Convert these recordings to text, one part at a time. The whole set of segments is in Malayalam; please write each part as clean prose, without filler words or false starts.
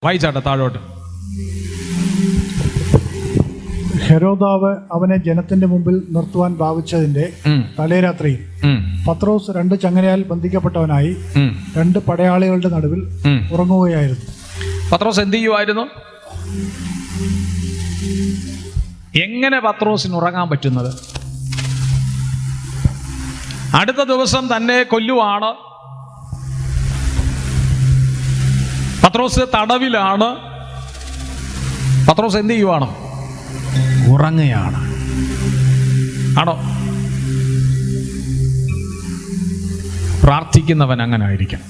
വായിച്ചാട്ടെ താഴോട്ട്. ഹെരോദാവ് അവനെ ജനത്തിന്റെ മുമ്പിൽ നിർത്തുവാൻ ഭാവിച്ചതിന്റെ തലേരാത്രിയിൽ പത്രോസ് 2 ചങ്ങലയാൽ ബന്ധിക്കപ്പെട്ടവനായി 2 പടയാളികളുടെ നടുവിൽ ഉറങ്ങുകയായിരുന്നു. പത്രോസ് എന്ത് ചെയ്യുമായിരുന്നു? എങ്ങനെ പത്രോസിന് ഉറങ്ങാൻ പറ്റുന്നത്? അടുത്ത ദിവസം തന്നെ കൊല്ലുവാണ്. പത്രോസ് തടവിലാണ്. പത്രോസ് എന്ത് ചെയ്യുവാണ്? ഉറങ്ങുകയാണ്. ആണോ? പ്രാർത്ഥിക്കുന്നവൻ അങ്ങനെ ആയിരിക്കും.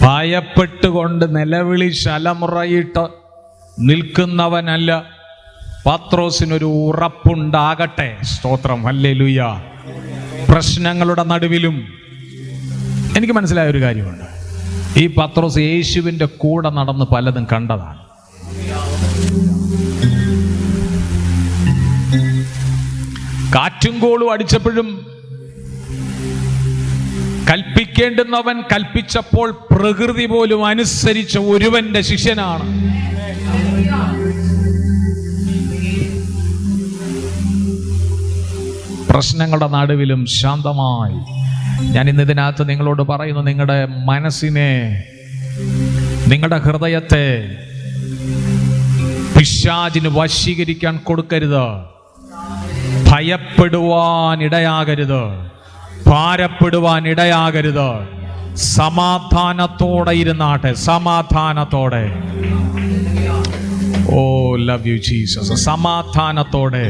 ഭയപ്പെട്ടുകൊണ്ട് നിലവിളി ശലമുറയിട്ട് നിൽക്കുന്നവനല്ല. പത്രോസിനൊരു ഉറപ്പുണ്ടാകട്ടെ. സ്തോത്രം, ഹല്ലേലൂയ. പ്രശ്നങ്ങളുടെ നടുവിലും എനിക്ക് മനസ്സിലായ ഒരു കാര്യമുണ്ട്. ഈ പത്രോസ് യേശുവിൻ്റെ കൂടെ നടന്ന് പലതും കണ്ടതാണ്. കാറ്റും കോളും അടിച്ചപ്പോഴും കൽപ്പിക്കേണ്ടുന്നവൻ കൽപ്പിച്ചപ്പോൾ പ്രകൃതി പോലും അനുസരിച്ച ഒരുവന്റെ ശിഷ്യനാണ്. പ്രശ്നങ്ങളുടെ നടുവിലും ശാന്തമായി. ഞാൻ ഇന്ന് ഇതിനകത്ത് നിങ്ങളോട് പറയുന്നു, നിങ്ങളുടെ മനസ്സിനെ, നിങ്ങളുടെ ഹൃദയത്തെ പിശാചിന് വശീകരിക്കാൻ കൊടുക്കരുത്. ഭയപ്പെടുവാൻ ഇടയാകരുത്, ഭാരപ്പെടുവാൻ ഇടയാകരുത്. സമാധാനത്തോടെ ഇരുന്നാട്ടെ, സമാധാനത്തോടെ. ഓ ലവ് യു ജീസസ്. സമാധാനത്തോടെ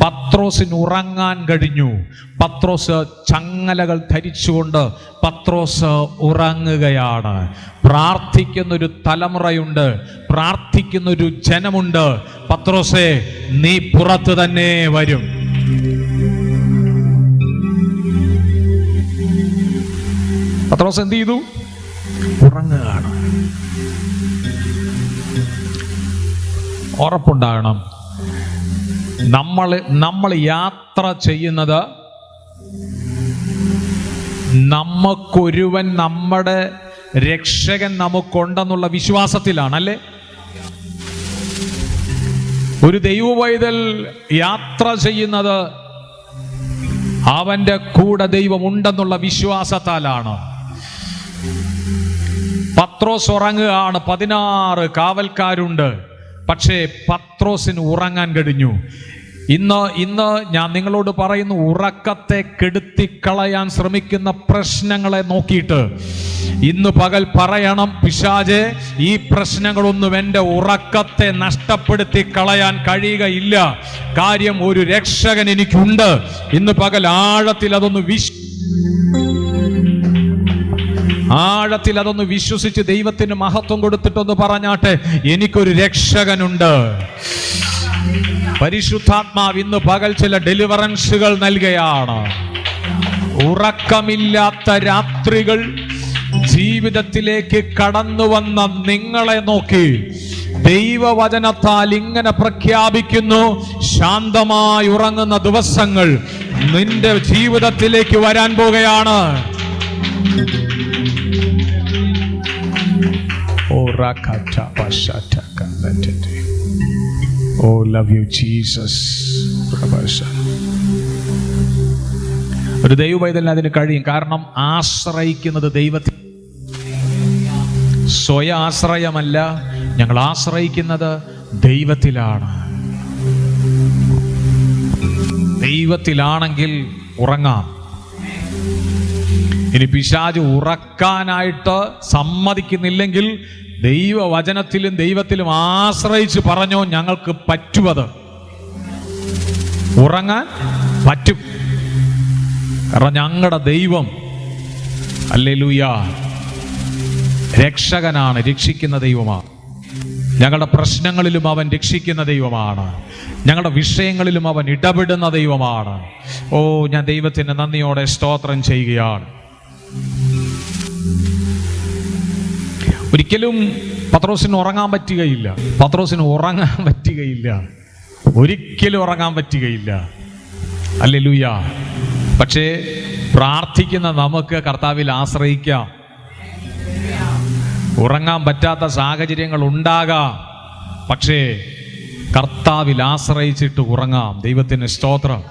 പത്രോസിന് ഉറങ്ങാൻ കഴിഞ്ഞു. പത്രോസ് ചങ്ങലകൾ ധരിച്ചുകൊണ്ട് പത്രോസ് ഉറങ്ങുകയാണ്. പ്രാർത്ഥിക്കുന്നൊരു തലമുറയുണ്ട്, പ്രാർത്ഥിക്കുന്നൊരു ജനമുണ്ട്. പത്രോസേ, നീ പുറത്ത് തന്നെ വരും. പത്രോസ് എന്ത് ചെയ്തു? ഉറങ്ങുകയാണ്. ഉറപ്പുണ്ടാകണം. നമ്മൾ യാത്ര ചെയ്യുന്നത് നമുക്കൊരുവൻ, നമ്മുടെ രക്ഷകൻ നമുക്കുണ്ടെന്നുള്ള വിശ്വാസത്തിലാണ്, അല്ലേ? ഒരു ദൈവവൈതൽ യാത്ര ചെയ്യുന്നത് അവന്റെ കൂടെ ദൈവമുണ്ടെന്നുള്ള വിശ്വാസത്താലാണ്. പത്രോസ് ഉറങ്ങുകയാണ്. 16 കാവൽക്കാരുണ്ട്. പക്ഷേ പത്രോസിന് ഉറങ്ങാൻ കഴിഞ്ഞു. ഇന്ന് ഞാൻ നിങ്ങളോട് പറയുന്നു, ഉറക്കത്തെ കെടുത്തിക്കളയാൻ ശ്രമിക്കുന്ന പ്രശ്നങ്ങളെ നോക്കിയിട്ട് ഇന്ന് പകൽ പറയണം, പിശാചേ, ഈ പ്രശ്നങ്ങളൊന്നും എൻ്റെ ഉറക്കത്തെ നഷ്ടപ്പെടുത്തി കളയാൻ കഴിയുകയില്ല. കാര്യം, ഒരു രക്ഷകൻ എനിക്കുണ്ട്. ഇന്ന് പകൽ ആഴത്തിൽ അതൊന്ന് വിശ്വസിച്ച് ദൈവത്തിന് മഹത്വം കൊടുത്തിട്ടൊന്ന് പറഞ്ഞാട്ടെ, എനിക്കൊരു രക്ഷകനുണ്ട്. പരിശുദ്ധാത്മാവ് ഇന്ന് പകൽ ചില ഡെലിവറൻസുകൾ നൽകുകയാണ്. ഉറക്കമില്ലാത്ത രാത്രികൾ ജീവിതത്തിലേക്ക് കടന്നു വന്ന നിങ്ങളെ നോക്കി ദൈവവചനത്താൽ ഇങ്ങനെ പ്രഖ്യാപിക്കുന്നു, ശാന്തമായി ഉറങ്ങുന്ന ദിവസങ്ങൾ നിന്റെ ജീവിതത്തിലേക്ക് വരാൻ പോകുകയാണ്. Oh, love you, Jesus. ഒരു ദൈവവൈതലിന് അതിന് കഴിയും. കാരണം ആശ്രയിക്കുന്നത് ദൈവത്തിൽ. സ്വയ ആശ്രയമല്ല, ഞങ്ങൾ ആശ്രയിക്കുന്നത് ദൈവത്തിലാണ്. ദൈവത്തിലാണെങ്കിൽ ഉറങ്ങാം. ഇനി പിശാച് ഉറക്കാനായിട്ട് സമ്മതിക്കുന്നില്ലെങ്കിൽ ദൈവവചനത്തിലും ദൈവത്തിലും ആശ്രയിച്ച് പറഞ്ഞോ, ഞങ്ങൾക്ക് പറ്റുമത്, ഉറങ്ങാൻ പറ്റും. കാരണം ഞങ്ങളുടെ ദൈവം, ഹല്ലേലൂയ, രക്ഷകനാണ്, രക്ഷിക്കുന്ന ദൈവമാണ്. ഞങ്ങളുടെ പ്രശ്നങ്ങളിലും അവൻ രക്ഷിക്കുന്ന ദൈവമാണ്. ഞങ്ങളുടെ വിഷയങ്ങളിലും അവൻ ഇടപെടുന്ന ദൈവമാണ്. ഓ, ഞാൻ ദൈവത്തിന് നന്ദിയോടെ സ്തോത്രം ചെയ്യുകയാണ്. ഒരിക്കലും പത്രോസിന് ഉറങ്ങാൻ പറ്റുകയില്ല. പത്രോസിന് ഉറങ്ങാൻ പറ്റുകയില്ല. ഒരിക്കലും ഉറങ്ങാൻ പറ്റുകയില്ല. ഹല്ലേലൂയ. പക്ഷേ പ്രാർത്ഥിക്കുന്ന നമുക്ക് കർത്താവിൽ ആശ്രയിക്കാം. ഉറങ്ങാൻ പറ്റാത്ത സാഹചര്യങ്ങൾ ഉണ്ടാകാം, പക്ഷേ കർത്താവിൽ ആശ്രയിച്ചിട്ട് ഉറങ്ങാം. ദൈവത്തിന് സ്തോത്രം,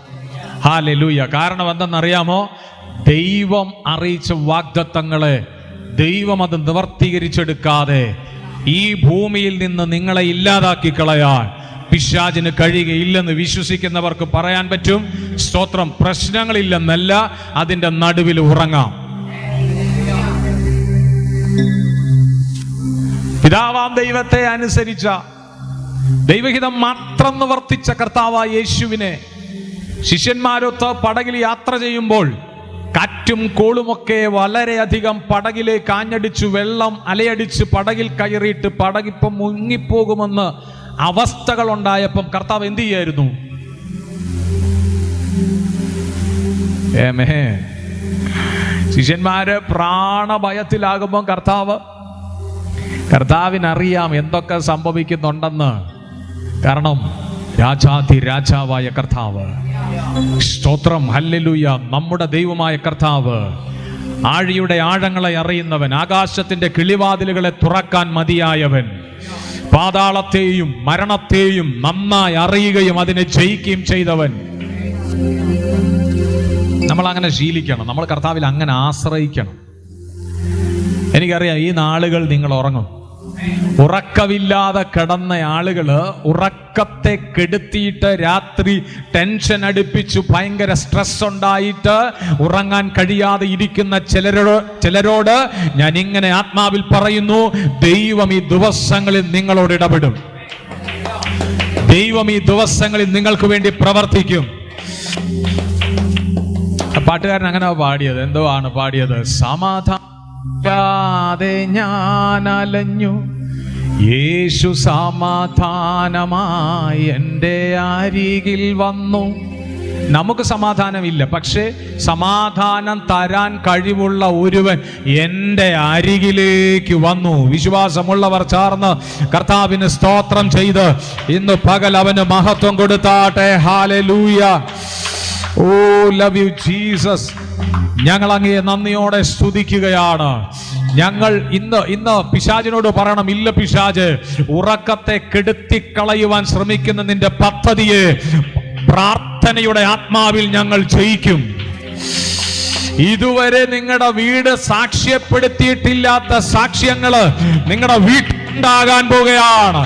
ഹല്ലേലൂയ. കാരണം എന്തെന്നറിയാമോ? ദൈവം അറിയിച്ച വാഗ്ദത്തങ്ങളെ ദൈവം അത് നിവർത്തീകരിച്ചെടുക്കാതെ ഈ ഭൂമിയിൽ നിന്ന് നിങ്ങളെ ഇല്ലാതാക്കി കളയാൻ പിശാചിന് കഴിയുകയില്ലെന്ന് വിശ്വസിക്കുന്നവർക്ക് പറയാൻ പറ്റും. സ്തോത്രം. പ്രശ്നങ്ങളില്ലെന്നല്ല, അതിൻ്റെ നടുവിൽ ഉറങ്ങാം. പിതാവാം ദൈവത്തെ അനുസരിച്ച, ദൈവഹിതം മാത്രം നിവർത്തിച്ച കർത്താവായ യേശുവിനെ ശിഷ്യന്മാരൊത്ത് പടകിൽ യാത്ര ചെയ്യുമ്പോൾ കാറ്റും കോളുമൊക്കെ വളരെയധികം പടകിലേക്ക് ആഞ്ഞടിച്ചു, വെള്ളം അലയടിച്ച് പടകിൽ കയറിയിട്ട് പടകിപ്പം മുങ്ങിപ്പോകുമെന്ന് അവസ്ഥകൾ ഉണ്ടായപ്പം കർത്താവ് എന്ത് ചെയ്യായിരുന്നു? ശിഷ്യന്മാര് പ്രാണഭയത്തിലാകുമ്പോൾ കർത്താവിനറിയാം എന്തൊക്കെ സംഭവിക്കുന്നുണ്ടെന്ന്. കാരണം രാജാധി രാജാവായ കർത്താവ്, സ്തോത്രം, ഹല്ലേലൂയ, നമ്മുടെ ദൈവമായ കർത്താവ് ആഴിയുടെ ആഴങ്ങളെ അറിയുന്നവൻ, ആകാശത്തിന്റെ കിളിവാതിലുകളെ തുറക്കാൻ മതിയായവൻ, പാതാളത്തെയും മരണത്തെയും നന്നായി അറിയുകയും അതിനെ ജയിക്കുകയും ചെയ്തവൻ. നമ്മൾ അങ്ങനെ ശീലിക്കണം, നമ്മൾ കർത്താവിൽ അങ്ങനെ ആശ്രയിക്കണം. എനിക്കറിയാം ഈ നാളുകൾ നിങ്ങൾ ഉറങ്ങും. ഉറക്കമില്ലാതെ കിടന്ന ആളുകള് ഉറക്കത്തെ കെടുത്തിയിട്ട് രാത്രി ടെൻഷൻ അടുപ്പിച്ചു ഭയങ്കര സ്ട്രെസ് ഉണ്ടായിട്ട് ഉറങ്ങാൻ കഴിയാതെ ഇരിക്കുന്ന ചിലരോട് ഞാൻ ഇങ്ങനെ ആത്മാവിൽ പറയുന്നു, ദൈവം ഈ ദിവസങ്ങളിൽ നിങ്ങളോട് ഇടപെടും. ദൈവം ഈ ദിവസങ്ങളിൽ നിങ്ങൾക്ക് വേണ്ടി പ്രവർത്തിക്കും. പാട്ടുകാരൻ അങ്ങനെ പാടിയത്, എന്തോ ആണ് പാടിയത്? സമാധാനത്തെ ഞാൻ അലഞ്ഞു, യേശു സമാധാനമായി എൻ്റെ അരികിൽ വന്നു. നമുക്ക് സമാധാനമില്ല, പക്ഷേ സമാധാനം തരാൻ കഴിവുള്ള ഒരുവൻ എൻ്റെ അരികിലേക്ക് വന്നു. വിശ്വാസമുള്ളവർ ചേർന്ന് കർത്താവിന് സ്തോത്രം ചെയ്ത് ഇന്ന് പകൽ അവന് മഹത്വം കൊടുത്താട്ടെ. Hallelujah. Oh love you Jesus. ഞങ്ങൾ അങ്ങയെ നന്ദിയോടെ സ്തുതിക്കുകയാണ്. ഞങ്ങൾ ഇന്ന് പിശാചിനോട് പറയണം, ഇല്ല പിശാച്, ഉറക്കത്തെ കെടുത്തിക്കളയുവാൻ ശ്രമിക്കുന്ന നിന്റെ പദ്ധതിയെ പ്രാർത്ഥനയുടെ ആത്മാവിൽ ഞങ്ങൾ ജയിക്കും. ഇതുവരെ നിങ്ങളുടെ വീട് സാക്ഷ്യപ്പെടുത്തിയിട്ടില്ലാത്ത സാക്ഷ്യങ്ങള് നിങ്ങളുടെ വീട്ടിലുണ്ടാകാൻ പോവുകയാണ്.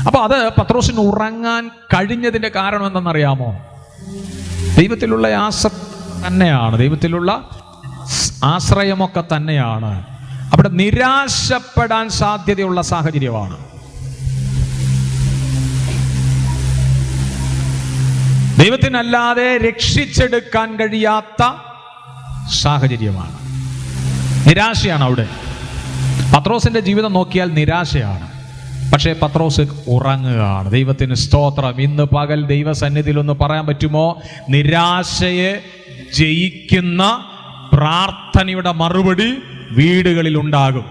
അപ്പൊ അത് പത്രോസിന് ഉറങ്ങാൻ കഴിഞ്ഞതിന്റെ കാരണം എന്തെന്നറിയാമോ? ദൈവത്തിലുള്ള തന്നെയാണ്, ദൈവത്തിലുള്ള ആശ്രയമൊക്കെ തന്നെയാണ്. അവിടെ നിരാശപ്പെടാൻ സാധ്യതയുള്ള സാഹചര്യമാണ്. ദൈവത്തിനല്ലാതെ രക്ഷിച്ചെടുക്കാൻ കഴിയാത്ത സാഹചര്യമാണ്. നിരാശയാണ് അവിടെ. പത്രോസിന്റെ ജീവിതം നോക്കിയാൽ നിരാശയാണ്. പക്ഷേ പത്രോസ് ഉറങ്ങുകയാണ്. ദൈവത്തിന് സ്തോത്രം. ഇന്ന് പകൽ ദൈവസന്നിധിയിൽ ഒന്ന് പറയാൻ പറ്റുമോ? നിരാശയെ ജയിക്കുന്ന പ്രാർത്ഥനയുടെ മറുപടി വീടുകളിൽ ഉണ്ടാകും.